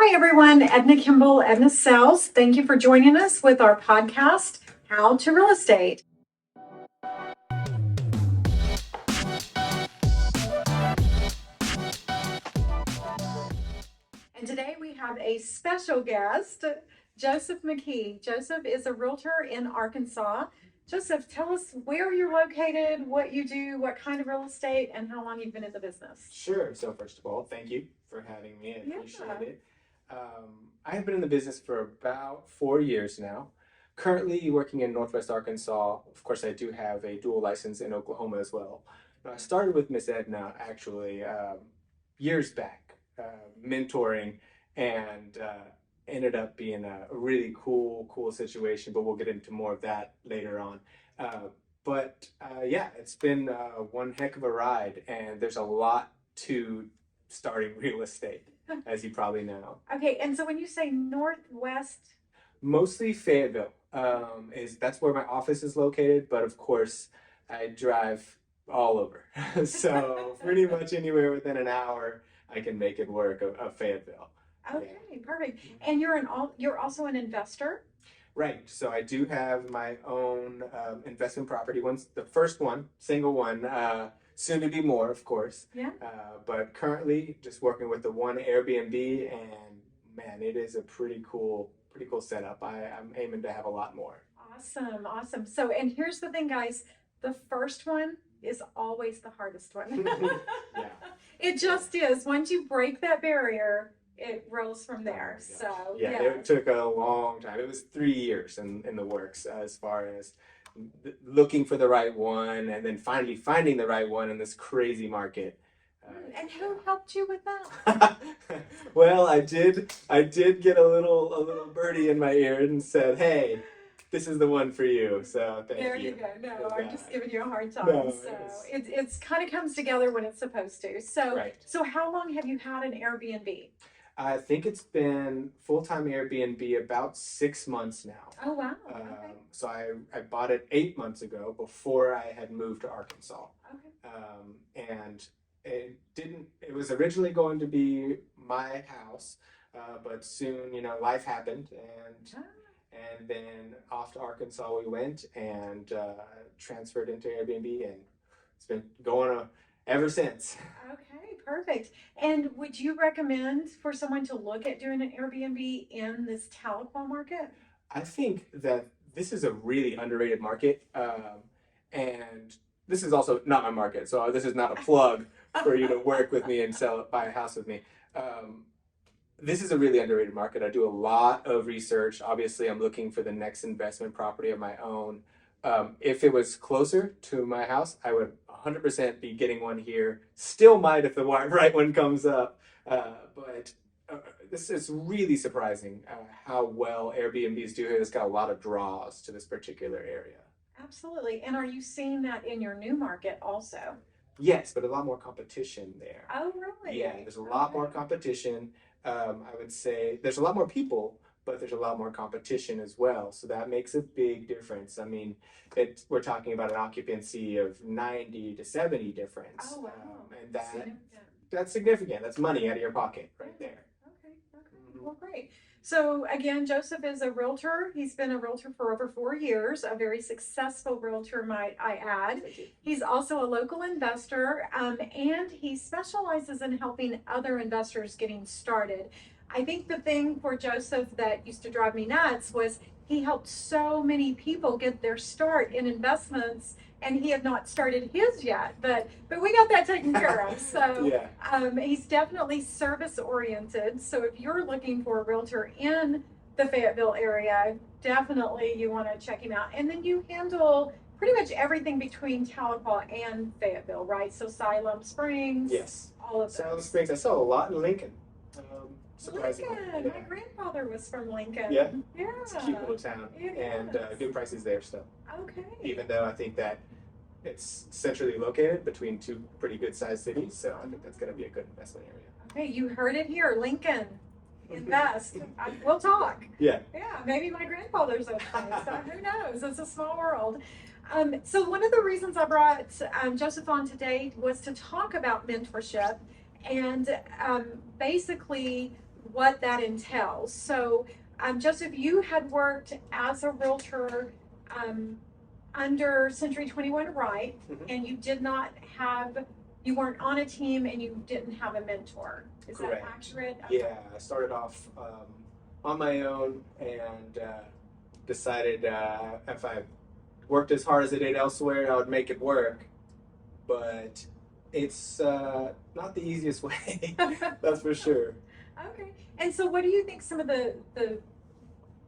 Hi, everyone. Edna Kimble, Edna Sells. Thank you for joining us with our podcast, How to Real Estate. And today we have a special guest, Joseph McKee. Joseph is a realtor in Arkansas. Joseph, tell us where you're located, what you do, what kind of real estate, and how long you've been in the business. Sure. So first of all, thank you for having me. I Yeah. appreciate it. I have been in the business for about 4 years now. Currently working in Northwest Arkansas. Of course, I do have a dual license in Oklahoma as well. But I started with Miss Edna actually years back, mentoring, and ended up being a really cool situation. But we'll get into more of that later on. Yeah, it's been one heck of a ride, and there's a lot to starting real estate, as you probably know. Okay, and so when you say Northwest, Mostly Fayetteville is that's where my office is located, but of course I drive all over. So pretty much anywhere within an hour I can make it work of Fayetteville. okay, Yeah. perfect. And you're also an investor? Right. So I do have my own investment property. Once the first one, single one, soon to be more, of course. Yeah. But currently, just working with the one Airbnb, and man, it is a pretty cool setup. I'm aiming to have a lot more. Awesome. So, and here's the thing, guys. The first one is always the hardest one. Yeah. It just is. Once you break that barrier, it rolls from there. Oh my So, gosh. Yeah, it took a long time. It was 3 years in the works as far as looking for the right one and then finally finding the right one in this crazy market. And who helped you with that? Well, I did get a little birdie in my ear and said, "Hey, this is the one for you." So thank you. There you go. No, I'm just giving you a hard time. No, So it's kind of comes together when it's supposed to. So Right. so how long have you had an Airbnb? I think it's been full-time Airbnb about 6 months now. Oh wow. Okay. So I bought it 8 months ago before I had moved to Arkansas. Okay. And it was originally going to be my house, but soon, life happened, and then off to Arkansas we went, and transferred into Airbnb, and it's been going ever since. Okay, perfect. And would you recommend for someone to look at doing an Airbnb in this Tahlequah market? I think that this is a really underrated market, and this is also not my market, so this is not a plug for you to work with me and buy a house with me. This is a really underrated market. I do a lot of research. Obviously, I'm looking for the next investment property of my own. If it was closer to my house, I would 100% be getting one here. Still might if the right one comes up, but this is really surprising how well Airbnbs do here. It's got a lot of draws to this particular area. Absolutely. And are you seeing that in your new market also? Yes, but a lot more competition there. Oh, really? Yeah, there's a lot more competition. I would say there's a lot more people, but there's a lot more competition as well. So that makes a big difference. I mean, we're talking about an occupancy of 90 to 70 difference. Oh, wow. And that's significant. That's money out of your pocket right there. Okay. Well, great. So again, Joseph is a realtor. He's been a realtor for over 4 years, a very successful realtor, might I add. He's also a local investor, and he specializes in helping other investors getting started. I think the thing for Joseph that used to drive me nuts was he helped so many people get their start in investments, and he had not started his yet, but we got that taken care of. So Yeah. He's definitely service oriented. So if you're looking for a realtor in the Fayetteville area, definitely you want to check him out. And then you handle pretty much everything between Tahlequah and Fayetteville, right? So Siloam Springs, Yes. all of Siloam those. Springs. I saw a lot in Lincoln. Surprisingly. Lincoln. Yeah. My grandfather was from Lincoln. Yeah. Yeah. It's a cute little town, It and is. good prices there still. Okay. Even though I think that it's centrally located between two pretty good sized cities, so I think that's going to be a good investment area. Okay, you heard it here, Lincoln. Invest. We'll talk. Yeah. Yeah, maybe my grandfather's opened it, so who knows? It's a small world. So one of the reasons I brought Joseph on today was to talk about mentorship and basically what that entails. So, Joseph, you had worked as a realtor under Century 21 Wright, and you did not have, you weren't on a team and you didn't have a mentor. Is Correct. that accurate? Okay. Yeah, I started off on my own and decided if I worked as hard as I did elsewhere, I would make it work. But it's not the easiest way, that's for sure. Okay. And so what do you think some of the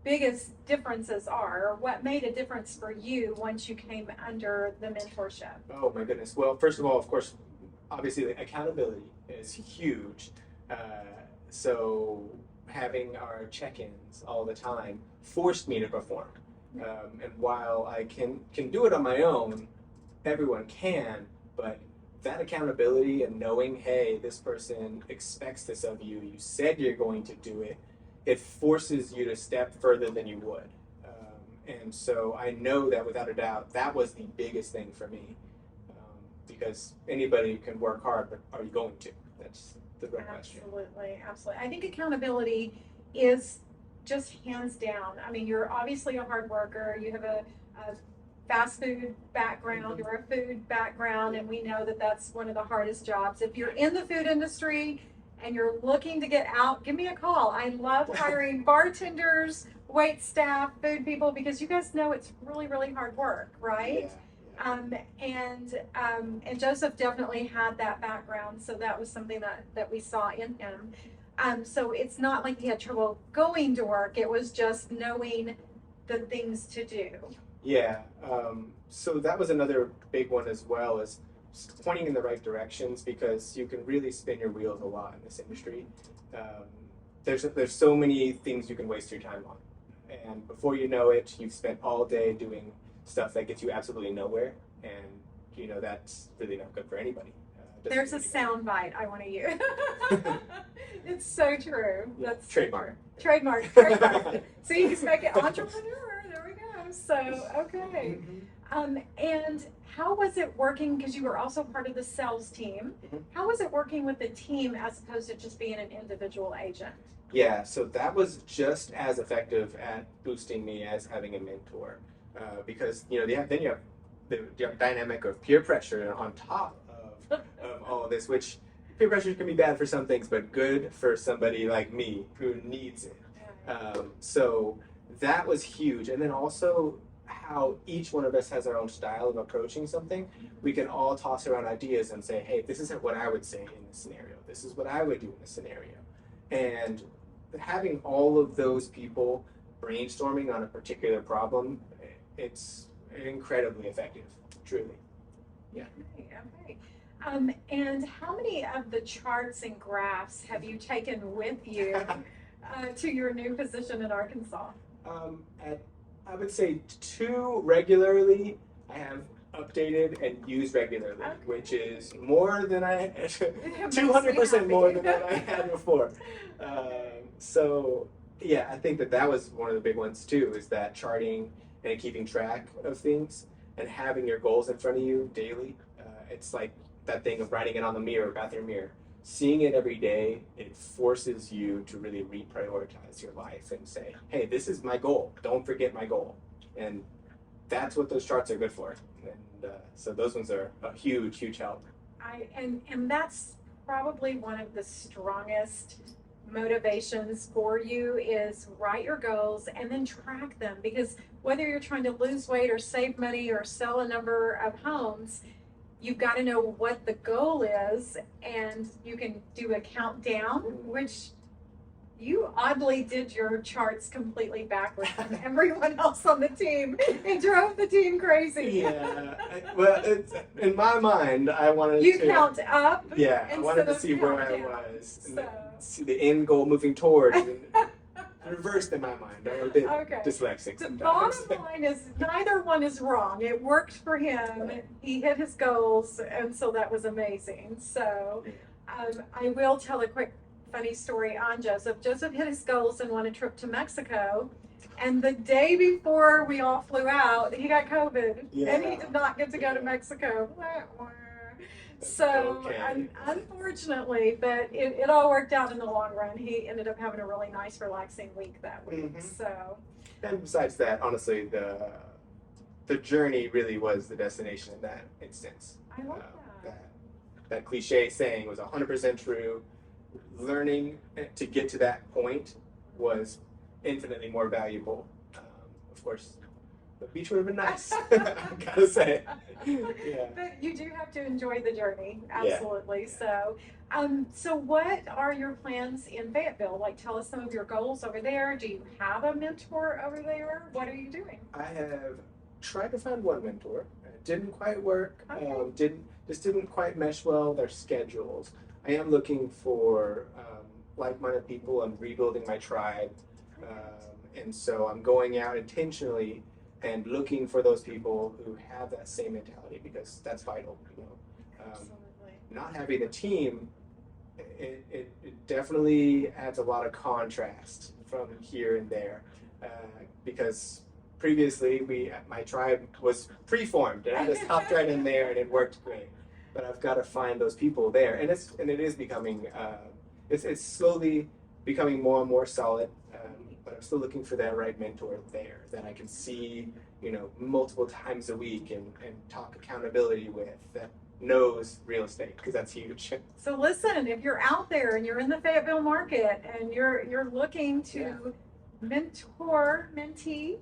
biggest differences are, or what made a difference for you once you came under the mentorship? Oh my goodness. Well, first of all, of course, obviously the accountability is huge. So having our check-ins all the time forced me to perform. And while I can do it on my own, everyone can, but that accountability and knowing, hey, this person expects this of you, you said you're going to do it, it forces you to step further than you would. And so I know that without a doubt, that was the biggest thing for me. Because anybody can work hard, but are you going to? That's the real question. Absolutely, absolutely. I think accountability is just hands down. I mean, you're obviously a hard worker. You have a fast food background or a food background, and we know that that's one of the hardest jobs. If you're in the food industry and you're looking to get out, give me a call. I love hiring bartenders, wait staff, food people, because you guys know it's really, really hard work, right? Yeah. And Joseph definitely had that background, so that was something that we saw in him. So it's not like he had trouble going to work, it was just knowing the things to do. Yeah. So that was another big one as well, is pointing in the right directions, because you can really spin your wheels a lot in this industry. There's so many things you can waste your time on, and before you know it, you've spent all day doing stuff that gets you absolutely nowhere, and you know that's really not good for anybody. There's a sound bite I want to use. It's so true. Yeah. That's Trademark. So trademark. So you can make it entrepreneur. There we go. So okay. And how was it working? Because you were also part of the sales team. How was it working with the team as opposed to just being an individual agent? Yeah. So that was just as effective at boosting me as having a mentor. Because you know then you have the dynamic of peer pressure on top of all of this, which peer pressure can be bad for some things, but good for somebody like me who needs it. So that was huge, and then also how each one of us has our own style of approaching something. We can all toss around ideas and say, hey, this isn't what I would say in this scenario. This is what I would do in this scenario. And having all of those people brainstorming on a particular problem, it's incredibly effective, truly. Yeah. Okay. And how many of the charts and graphs have you taken with you to your new position in Arkansas? I would say 2 regularly. I have updated and used regularly, which is more than I 200% more than what I had before. So yeah, I think that was one of the big ones too, is that charting and keeping track of things and having your goals in front of you daily. It's like that thing of writing it on the mirror, bathroom mirror. Seeing it every day, it forces you to really reprioritize your life and say, hey, this is my goal. Don't forget my goal. And that's what those charts are good for. And so those ones are a huge, huge help. And that's probably one of the strongest motivations for you, is write your goals and then track them, because whether you're trying to lose weight or save money or sell a number of homes, you've got to know what the goal is, and you can do a countdown, which you oddly did your charts completely backwards from everyone else on the team. It drove the team crazy. Yeah, well, in my mind, I wanted to count up. Yeah, I wanted to see where I was, and So. see the end goal moving towards. Reversed in my mind. I'm a bit dyslexic The sometimes. bottom line is neither one is wrong. It worked for him. He hit his goals, and so that was amazing. So I will tell a quick funny story on Joseph. Joseph hit his goals and won a trip to Mexico. And the day before we all flew out, he got COVID. Yeah. And he did not get to go to Mexico. So Okay. unfortunately, but it all worked out in the long run. He ended up having a really nice, relaxing week that week. Mhm. So And besides that, honestly, the journey really was the destination in that instance. I love That that cliche saying was 100% true. Learning to get to that point was infinitely more valuable. Of course, the beach would have been nice. I gotta say, yeah. But you do have to enjoy the journey, Yeah. absolutely. So what are your plans in Fayetteville? Like, tell us some of your goals over there. Do you have a mentor over there? What are you doing? I have tried to find one mentor. It didn't quite work. Okay. Didn't quite mesh well with our schedules. I am looking for like-minded people. I'm rebuilding my tribe, and so I'm going out intentionally and looking for those people who have that same mentality because that's vital. Absolutely. Not having a team, it definitely adds a lot of contrast from here and there, because previously my tribe was preformed and I just hopped right in there and it worked great. But I've got to find those people there, and it is becoming it's slowly becoming more and more solid. But I'm still looking for that right mentor there that I can see, multiple times a week and talk accountability with, that knows real estate, because that's huge. So listen, if you're out there and you're in the Fayetteville market and you're looking to mentor, mentee,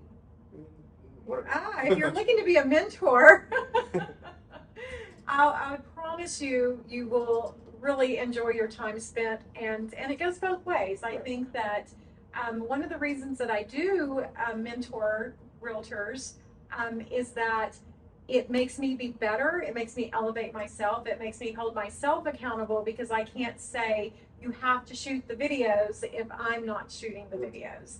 if you're looking to be a mentor, I promise you, you will really enjoy your time spent, and it goes both ways. I think that one of the reasons that I do mentor realtors is that it makes me be better. It makes me elevate myself. It makes me hold myself accountable because I can't say you have to shoot the videos if I'm not shooting the videos.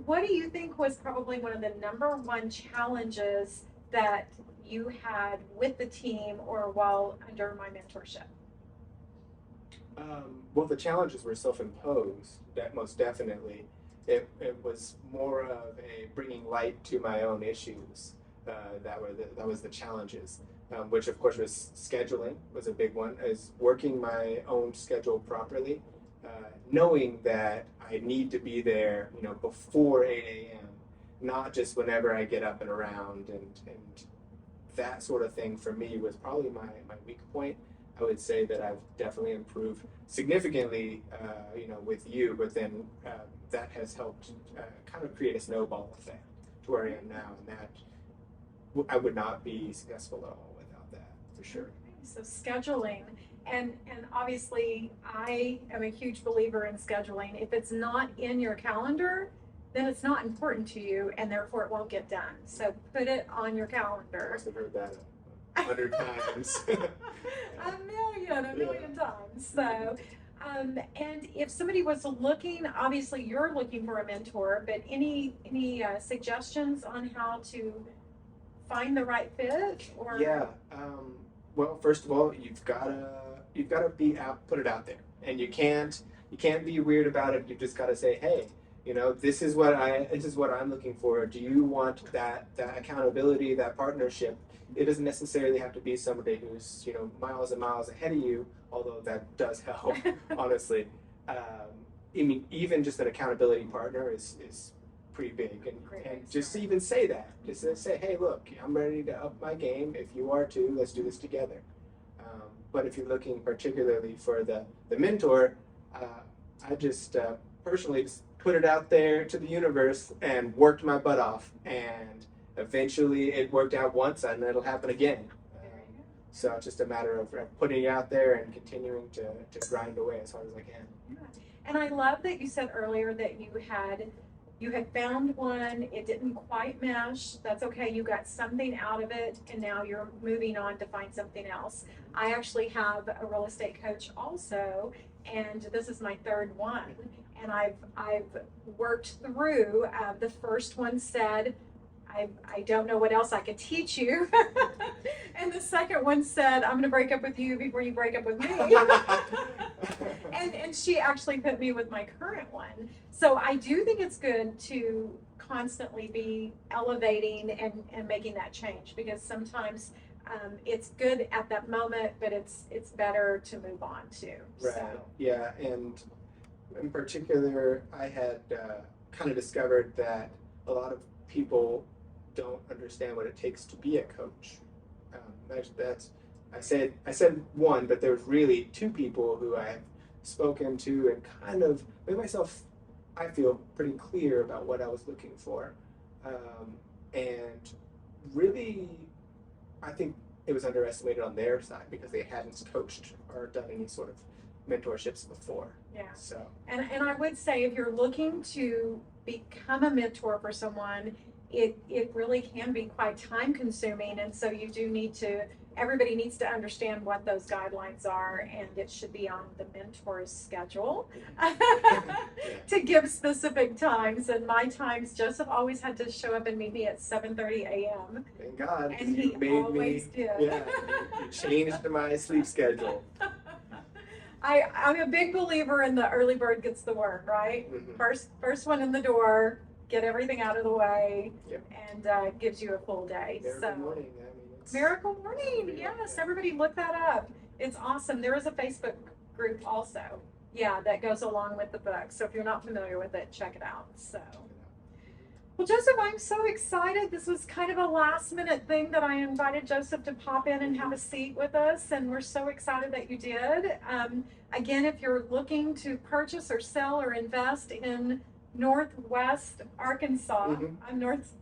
What do you think was probably one of the number one challenges that you had with the team or while under my mentorship? Well, the challenges were self-imposed. That most definitely. It was more of a bringing light to my own issues. That was the challenges, which of course was scheduling was a big one. Is working my own schedule properly, knowing that I need to be there, before 8 a.m., not just whenever I get up and around, and that sort of thing for me was probably my weak point. I would say that I've definitely improved significantly, with you, but then that has helped kind of create a snowball effect to where I am now, and that I would not be successful at all without that, for sure. So scheduling, and obviously I am a huge believer in scheduling. If it's not in your calendar, then it's not important to you, and therefore it won't get done. So put it on your I calendar. must have heard that 100 times. a million times. So, and if somebody was looking, obviously you're looking for a mentor, but any suggestions on how to find the right fit? Or Yeah. Well, first of all, you've gotta be out, put it out there, and you can't be weird about it. You just gotta say, hey, this is what I'm looking for. Do you want that accountability, that partnership? It doesn't necessarily have to be somebody who's miles and miles ahead of you, although that does help, honestly. I mean, even just an accountability partner is pretty big, and just even say that. Just say, hey, look, I'm ready to up my game. If you are too, let's do this together. But if you're looking particularly for the mentor, I just personally just put it out there to the universe and worked my butt off, and eventually it worked out once, and it'll happen again. So it's just a matter of putting it out there and continuing to grind away as hard as I can. Yeah. And I love that you said earlier that you had found one, it didn't quite mesh. That's okay. You got something out of it, and now you're moving on to find something else. I actually have a real estate coach also, and this is my third one. And I've worked through. The first one said, I don't know what else I could teach you. And the second one said, I'm going to break up with you before you break up with me. and she actually put me with my current one. So I do think it's good to constantly be elevating and making that change, because sometimes It's good at that moment, but it's better to move on too. Right. So. Yeah. And in particular, I had kind of discovered that a lot of people don't understand what it takes to be a coach. That's I said one, but there's really two people who I've spoken to and kind of made myself, I feel, pretty clear about what I was looking for, and really, I think it was underestimated on their side because they hadn't coached or done any sort of mentorships before. Yeah. So. And I would say if you're looking to become a mentor for someone, it really can be quite time consuming, and so you do need to. Everybody needs to understand what those guidelines are, and it should be on the mentor's schedule to give specific times. And my times, Joseph always had to show up and meet me at 7:30 a.m. Thank God, and he always did. Yeah, you changed my sleep schedule. I'm a big believer in the early bird gets the worm, right? Mm-hmm. First one in the door, get everything out of the way, Yep. And gives you a full day. Miracle morning. I mean, Miracle Morning, yes, everybody look that up. It's awesome. There is a Facebook group also, yeah, that goes along with the book. So if you're not familiar with it, check it out. So, well, Joseph, I'm so excited. This was kind of a last minute thing that I invited Joseph to pop in and have a seat with us, and we're so excited that you did. Again, if you're looking to purchase or sell or invest in Northwest Arkansas.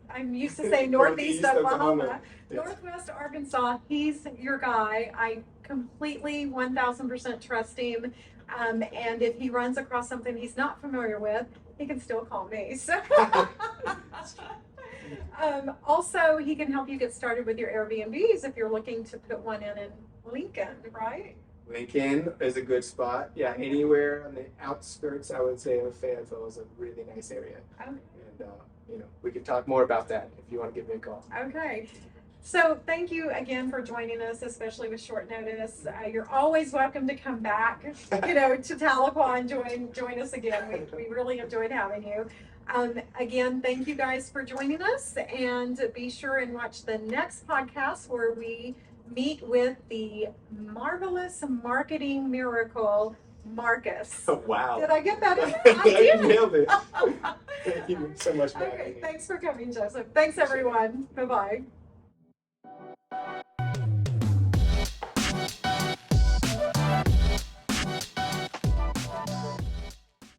I'm used to saying Northeast Oklahoma. Yes. Northwest Arkansas, he's your guy. I completely 1000% trust him. And if he runs across something he's not familiar with, he can still call me. So also, he can help you get started with your Airbnbs if you're looking to put one in Lincoln, right? Lincoln is a good spot. Yeah, anywhere on the outskirts, I would say, of Fayetteville is a really nice area. Okay. And we can talk more about that if you want to give me a call. Okay. So thank you again for joining us, especially with short notice. You're always welcome to come back, to Tahlequah and join us again. We really enjoyed having you. Again, thank you guys for joining us, and be sure and watch the next podcast where we meet with the marvelous marketing miracle, Marcus. Oh, wow. Did I get that in? I did. You nailed it. Thank you so much, Matt. Okay, thanks for coming, Joseph. Thanks, everyone. Bye-bye.